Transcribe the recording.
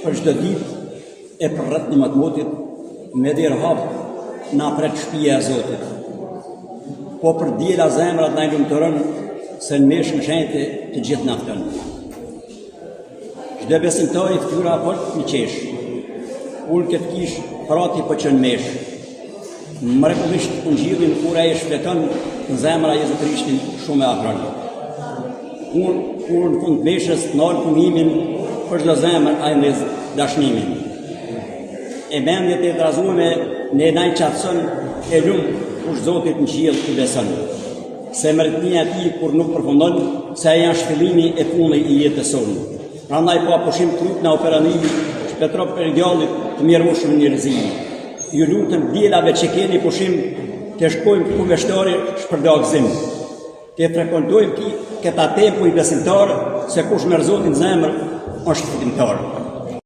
për çdo ditë e për rreth 11 motit me derë hap na pret shtëpia e Zotit. Po për diela zemrat na lumturon se në mesh në shenjtë të gjithë na ftën. Çdo besimtar i fytyra apo i qesh. Ul këtë kish prati po që në mesh. Mrekullisht u ngjillin kur ai shfleton në zemra e Jezu Krishtin shumë e afër. Kur në fund meshës nal punimin për çdo zemër ai ndez dashnimin. E mendjet e trazume ne nai qatson e lum kush Zotit në qiell i beson. Se mërëtnia ti kur nuk përfundon, se janë shfillimi e punës i jetës sonë. Prandaj po pushim trut na operani, shpetrop për djallit të mirëushëm njerëzi. Ju lutem dielave që keni pushim, të shkojmë ku veshtori shpërdagzim. Të frekontojmë këta tempo i besimtar, se kush merr Zotin në zemër është fitimtar.